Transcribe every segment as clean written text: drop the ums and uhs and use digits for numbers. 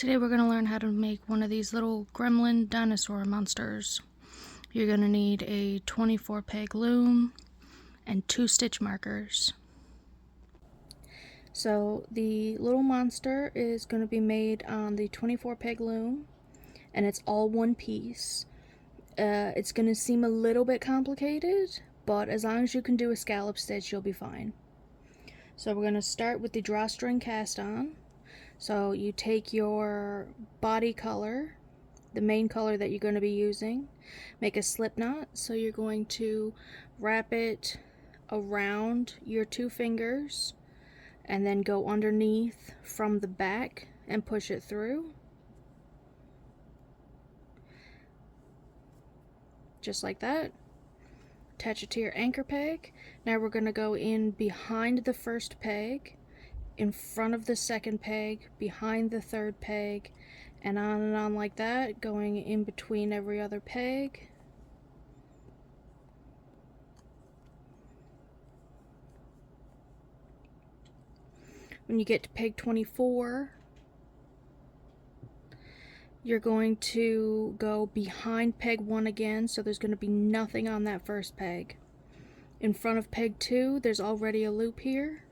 Today we're going to learn how to make one of these little Gremlin dinosaur monsters. You're going to need a 24 peg loom and 2 stitch markers. So the little monster is going to be made on the 24 peg loom, and it's all one piece. It's going to seem a little bit complicated, but as long as you can do a scallop stitch, you'll be fine. So we're going to start with the drawstring cast on. So you take your body color, the main color that you're going to be using, make a slip knot. So you're going to wrap it around your 2 fingers and then go underneath from the back and push it through. Just like that. Attach it to your anchor peg. Now we're going to go in behind the first peg, in front of the second peg, behind the third peg, and on like that, going in between every other peg. When you get to peg 24, you're going to go behind peg 1 again, so there's going to be nothing on that first peg. In front of peg 2, there's already a loop here.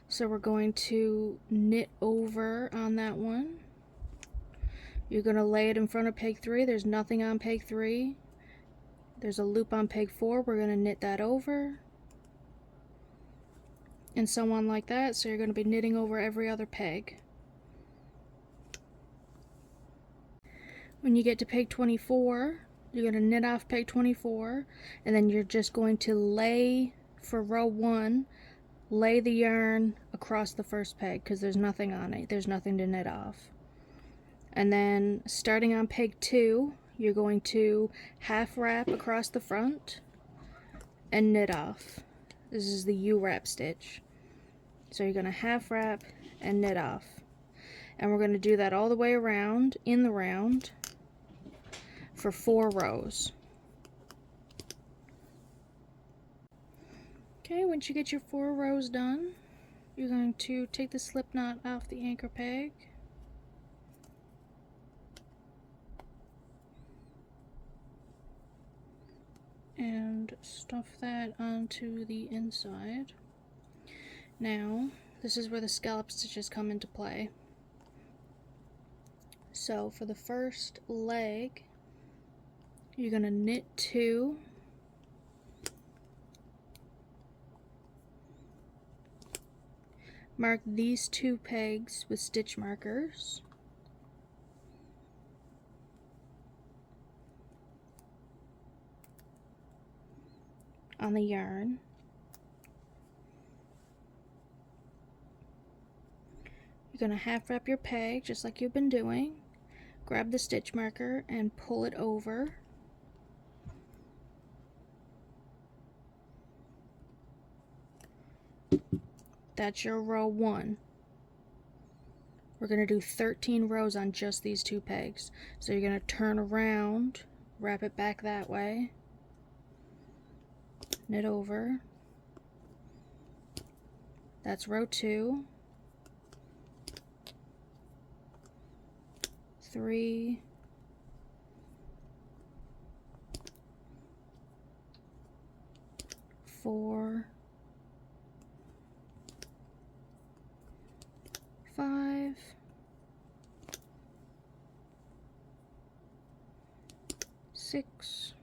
So we're going to knit over on that one. You're going to lay it in front of peg 3. There's nothing on peg 3. There's a loop on peg 4. We're going to knit that over. And so on like that. So you're going to be knitting over every other peg. When you get to peg 24, you're going to knit off peg 24. And then you're just going to lay for row 1. Lay the yarn across the first peg because there's nothing on it. There's nothing to knit off. And then starting on peg 2, you're going to half wrap across the front and knit off. This is the U-wrap stitch. So you're going to half wrap and knit off. And we're going to do that all the way around in the round for 4 rows. Okay, once you get your 4 rows done, you're going to take the slip knot off the anchor peg. And stuff that onto the inside. Now, this is where the scallop stitches come into play. So for the first leg, you're going to knit 2. Mark these 2 pegs with stitch markers. On the yarn. You're going to half wrap your peg just like you've been doing. Grab the stitch marker and pull it over. That's your row 1. We're going to do 13 rows on just these 2 pegs. So you're going to turn around, wrap it back that way, knit over. That's row 2. 3. 4. 5. 6.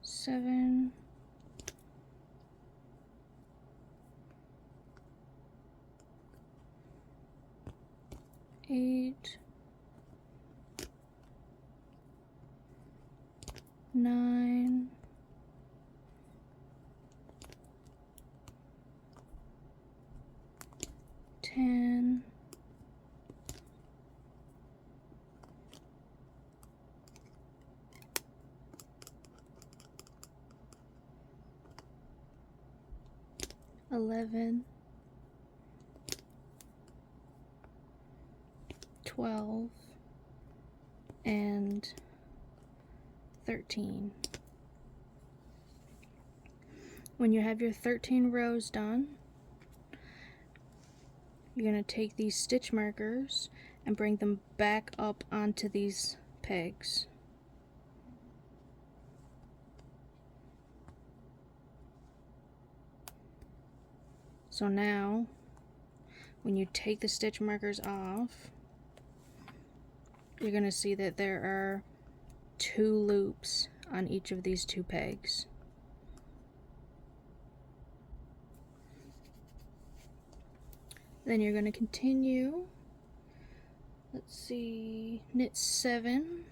7. 8. 9. 10. 11. 12. And 13. When you have your 13 rows done, you're going to take these stitch markers and bring them back up onto these pegs. So now, when you take the stitch markers off, you're going to see that there are 2 loops on each of these 2 pegs. Then you're going to continue, let's see, knit 7,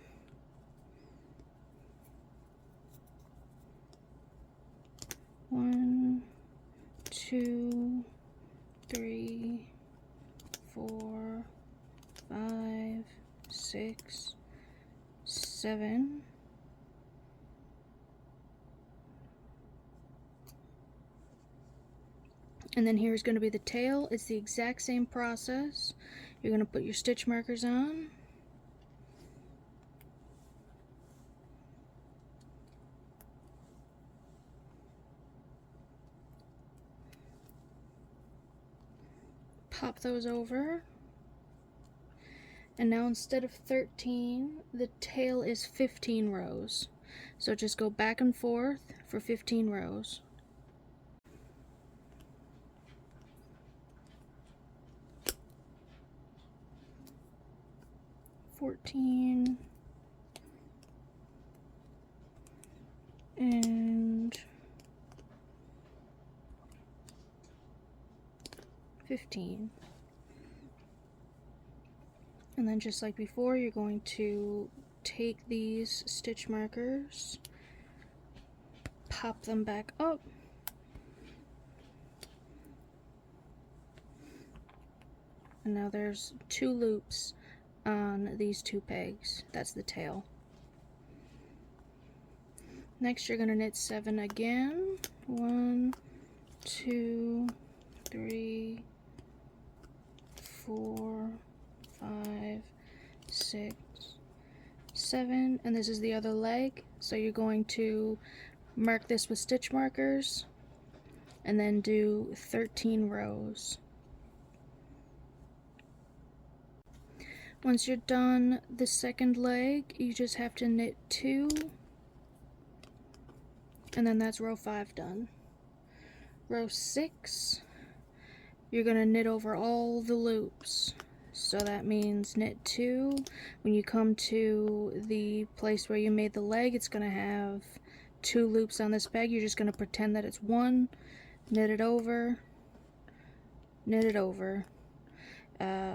one, 2, 3, 4, 5, 6, 7, and then here's going to be the tail. It's the exact same process. You're going to put your stitch markers on, pop those over, and now instead of 13, the tail is 15 rows. So just go back and forth for 15 rows. And 15. And then just like before, you're going to take these stitch markers, pop them back up, and now there's 2 loops on these 2 pegs. That's the tail. Next, you're going to knit 7 again. 1, 2, 3, 4, 5, 6, 7, and this is the other leg. So you're going to mark this with stitch markers and then do 13 rows. Once you're done the second leg, you just have to knit 2, and then that's row 5 done. Row 6, you're going to knit over all the loops. So that means knit 2. When you come to the place where you made the leg, it's going to have 2 loops on this peg. You're just going to pretend that it's 1, knit it over, knit it over.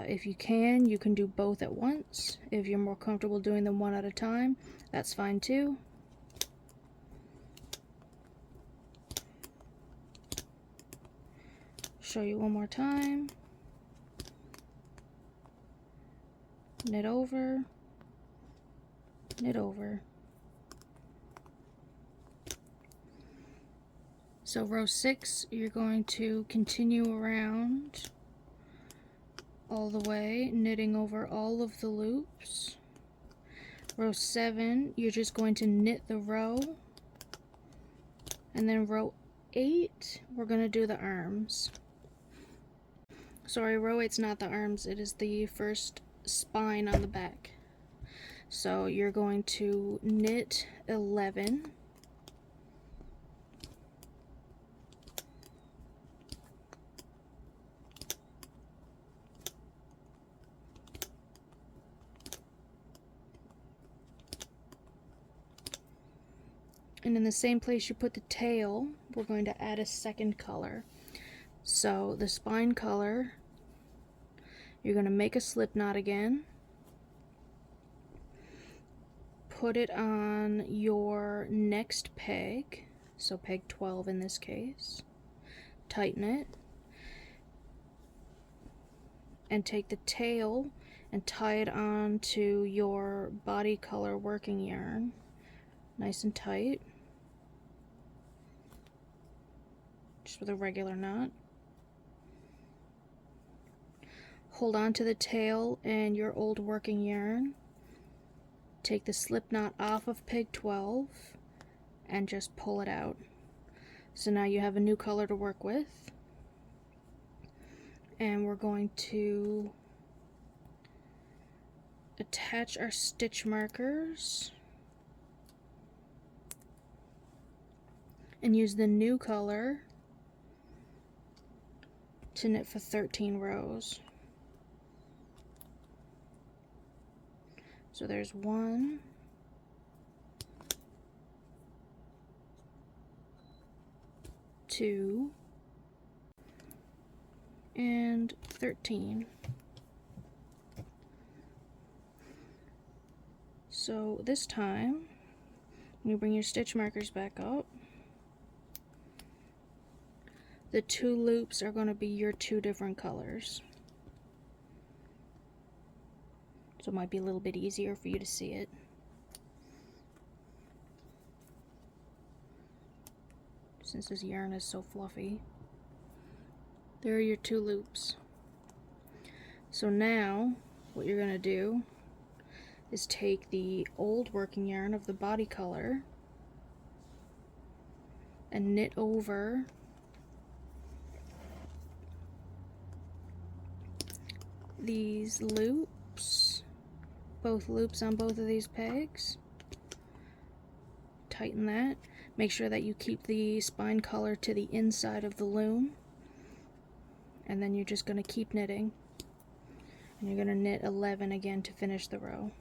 If you can do both at once. If you're more comfortable doing them one at a time, that's fine too. Show you one more time. Knit over, knit over. So row 6, you're going to continue around all the way, knitting over all of the loops. Row 7, you're just going to knit the row, and then row 8, we're going to do the arms. Sorry, row 8's not the arms, it is the first spine on the back. So you're going to knit 11, and in the same place you put the tail, we're going to add a second color. So the spine color, you're going to make a slip knot again, put it on your next peg, so peg 12 in this case, tighten it, and take the tail and tie it on to your body color working yarn, nice and tight, just with a regular knot. Hold on to the tail and your old working yarn, take the slip knot off of peg 12 and just pull it out. So now you have a new color to work with. And we're going to attach our stitch markers and use the new color to knit for 13 rows. So there's 1, 2, and 13. So this time, when you bring your stitch markers back up, the 2 loops are going to be your 2 different colors. So it might be a little bit easier for you to see it. Since this yarn is so fluffy. There are your 2 loops. So now, what you're going to do is take the old working yarn of the body color and knit over these loops, both loops on both of these pegs. Tighten that. Make sure that you keep the spine color to the inside of the loom, and then you're just going to keep knitting, and you're going to knit 11 again to finish the row.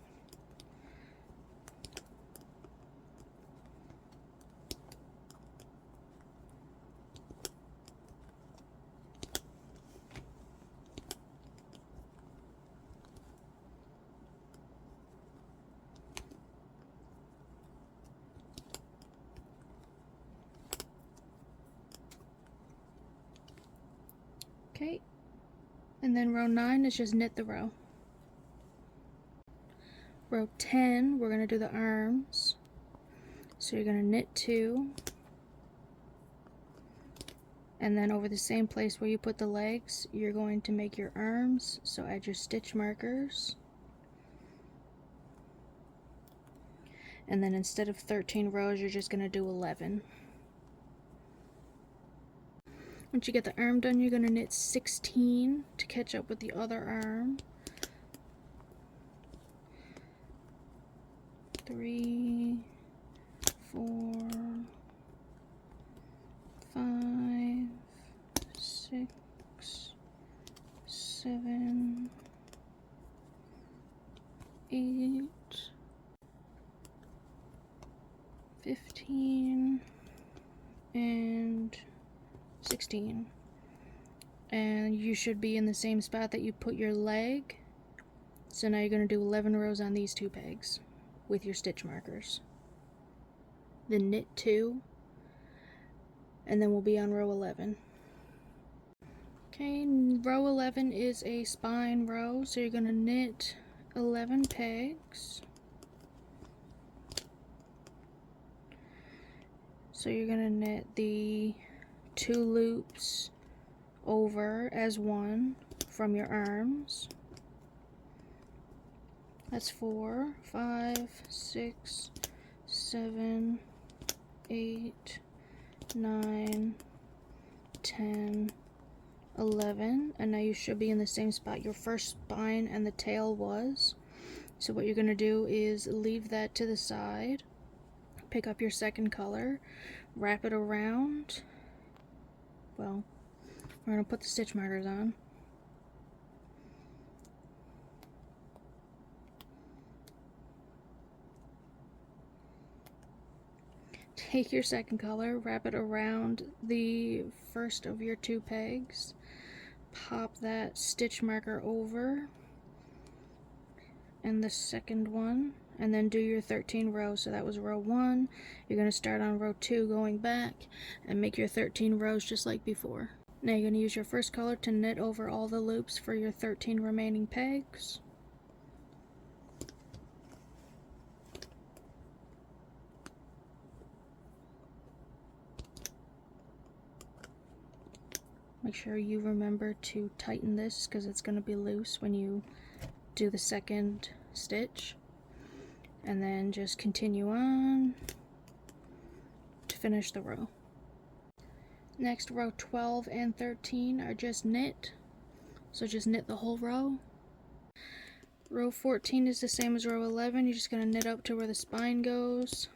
Okay, and then row 9 is just knit the row. Row 10, we're going to do the arms. So you're going to knit 2, and then over the same place where you put the legs, you're going to make your arms. So add your stitch markers. And then instead of 13 rows, you're just going to do 11. Once you get the arm done, you're going to knit 16 to catch up with the other arm. 3, 4, 5, 6, 7, 8, 15, and 16. And you should be in the same spot that you put your leg. So now you're going to do 11 rows on these 2 pegs with your stitch markers. Then knit 2, and then we'll be on row 11. Okay, row 11 is a spine row, so you're going to knit 11 pegs. So you're going to knit the 2 loops over as one from your arms. That's 4, 5, 6, 7, 8, 9, 10, 11, and now you should be in the same spot your first spine and the tail was. So what you're going to do is leave that to the side, pick up your second color, wrap it around. Well, we're going to put the stitch markers on. Take your second color, wrap it around the first of your 2 pegs, pop that stitch marker over and the second one, and then do your 13 rows. So that was row 1. You're going to start on row 2 going back and make your 13 rows just like before. Now you're going to use your first color to knit over all the loops for your 13 remaining pegs. Make sure you remember to tighten this because it's going to be loose when you do the second stitch. And then just continue on to finish the row. Next, row 12 and 13 are just knit, so just knit the whole row. Row 14 is the same as row 11. You're just going to knit up to where the spine goes.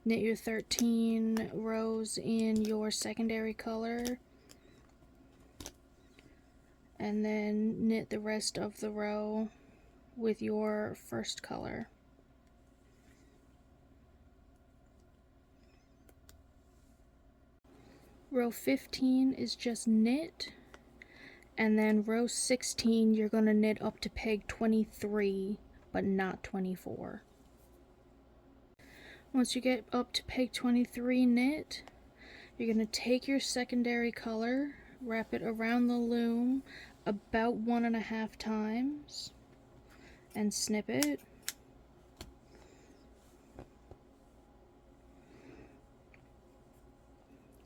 Knit your 13 rows in your secondary color, and then knit the rest of the row with your first color. Row 15 is just knit, and then row 16 you're going to knit up to peg 23 but not 24. Once you get up to peg 23 knit, you're going to take your secondary color, wrap it around the loom about 1.5 times and snip it.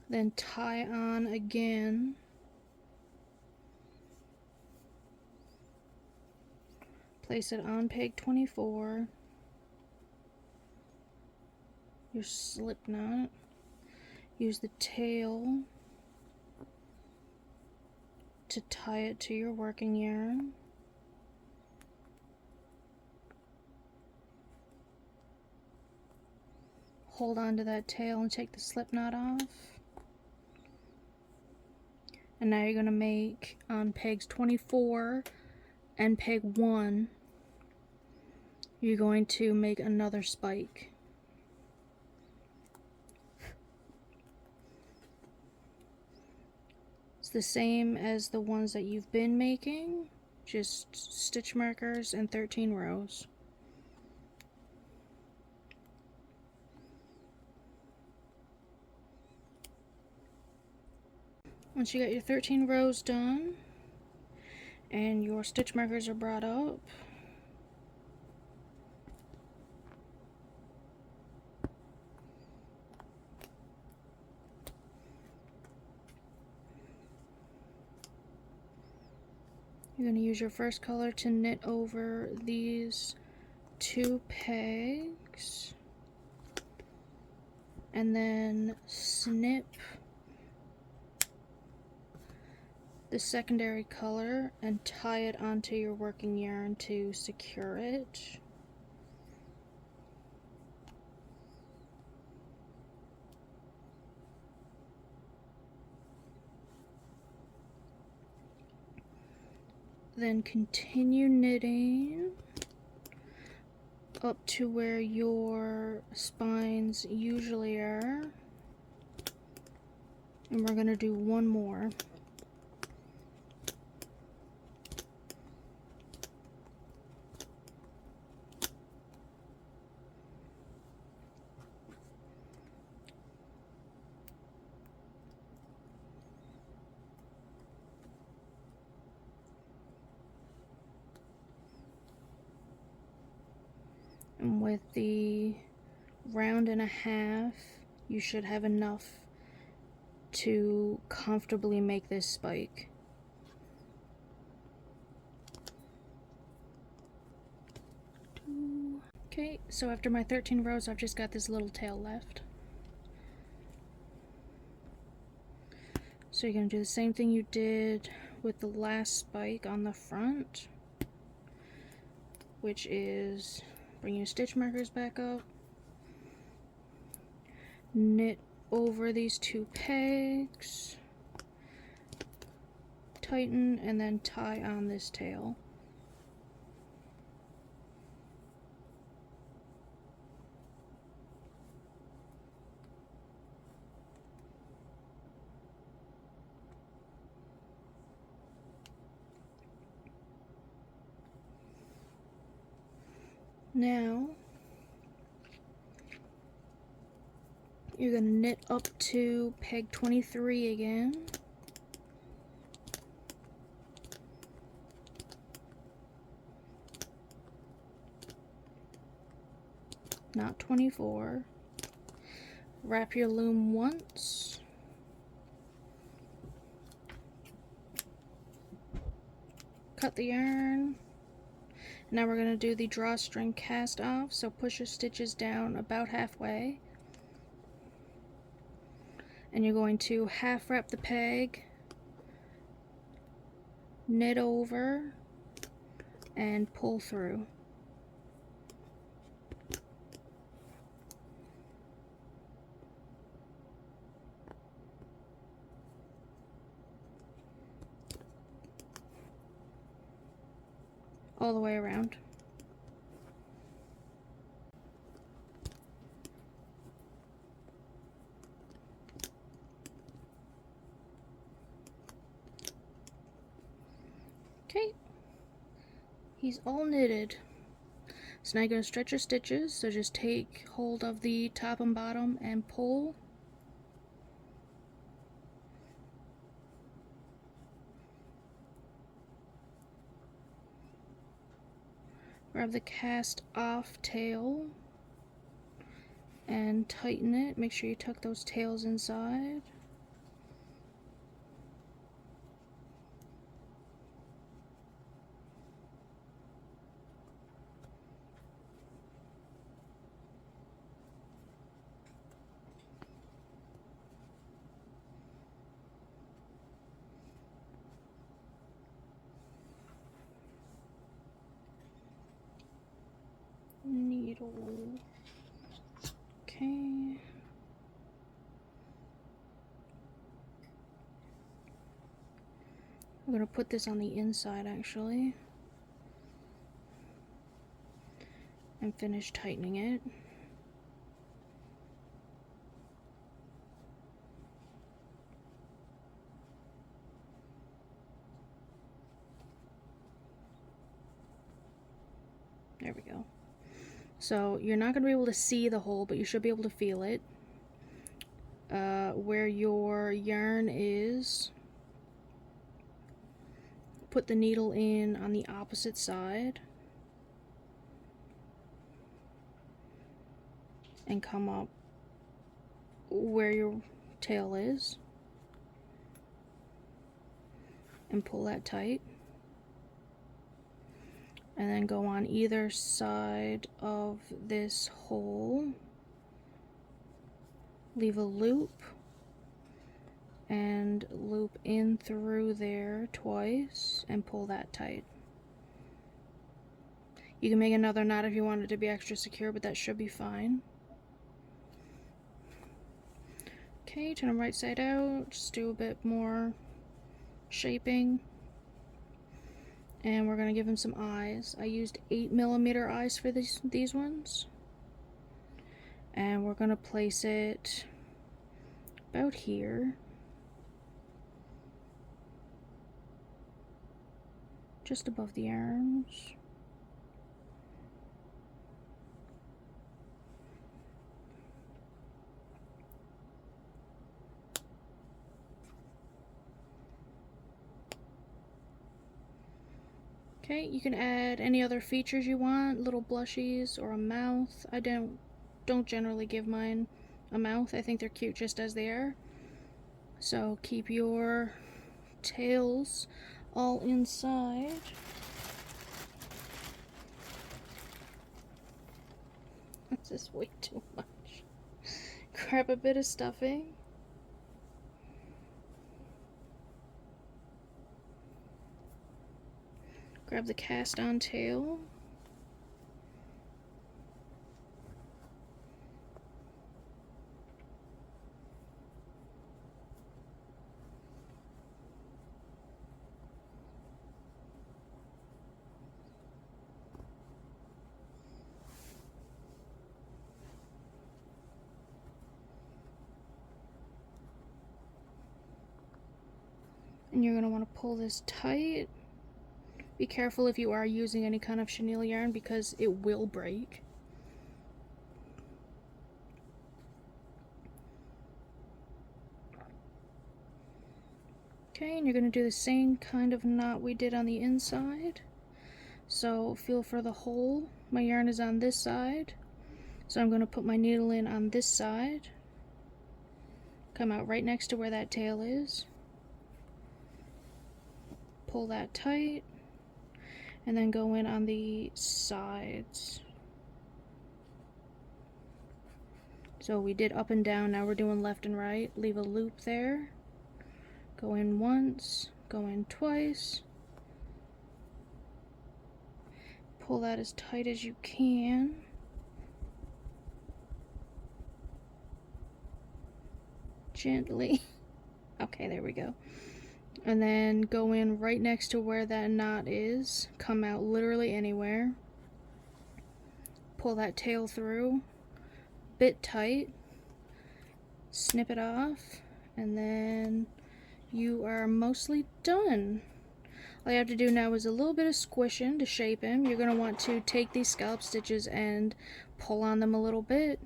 Then tie on again. Place it on peg 24. Your slip knot. Use the tail to tie it to your working yarn. Hold on to that tail and take the slip knot off. And now you're going to make on pegs 24 and peg 1, you're going to make another spike. It's the same as the ones that you've been making, just stitch markers and 13 rows. Once you got your 13 rows done and your stitch markers are brought up, you're going to use your first color to knit over these 2 pegs and then snip the secondary color and tie it onto your working yarn to secure it. Then continue knitting up to where your spines usually are, and we're going to do one more. And with the 1.5 rounds, you should have enough to comfortably make this spike. Okay, so after my 13 rows, I've just got this little tail left. So you're going to do the same thing you did with the last spike on the front, which is bring your stitch markers back up, knit over these 2 pegs, tighten, and then tie on this tail. Now you're going to knit up to peg 23 again. Not 24. Wrap your loom once. Cut the yarn. Now we're going to do the drawstring cast off, so push your stitches down about halfway. And and you're going to half wrap the peg, knit over, and pull through. All the way around. Okay, he's all knitted. So now you're going to stretch your stitches, so just take hold of the top and bottom and pull. Grab the cast off tail and tighten it. Make sure you tuck those tails inside. Needle. Okay. I'm gonna put this on the inside actually and finish tightening it. There we go. So you're not going to be able to see the hole, but you should be able to feel it. Where your yarn is, put the needle in on the opposite side and come up where your tail is and pull that tight. And then go on either side of this hole, leave a loop, and loop in through there twice and pull that tight. You can make another knot if you want it to be extra secure, but that should be fine. Okay, turn them right side out, just do a bit more shaping. And we're going to give him some eyes. I used 8mm eyes for these ones. And we're going to place it about here. Just above the arms. Okay, you can add any other features you want, little blushies or a mouth. I don't generally give mine a mouth. I think they're cute just as they are. So keep your tails all inside. This is way too much. Grab a bit of stuffing. Grab the cast on tail. And you're going to want to pull this tight. Be careful if you are using any kind of chenille yarn because it will break. Okay, and you're going to do the same kind of knot we did on the inside. So feel for the hole. My yarn is on this side, so I'm going to put my needle in on this side. Come out right next to where that tail is. Pull that tight. And then go in on the sides. So we did up and down, now we're doing left and right. Leave a loop there. Go in once, go in twice. Pull that as tight as you can. Gently. Okay, there we go. And then go in right next to where that knot is. Come out literally anywhere. Pull that tail through. Bit tight. Snip it off. And then you are mostly done. All you have to do now is a little bit of squishing to shape him. You're going to want to take these scallop stitches and pull on them a little bit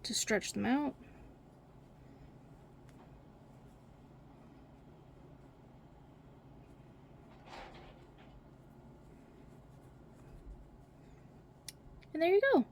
to stretch them out. And there you go.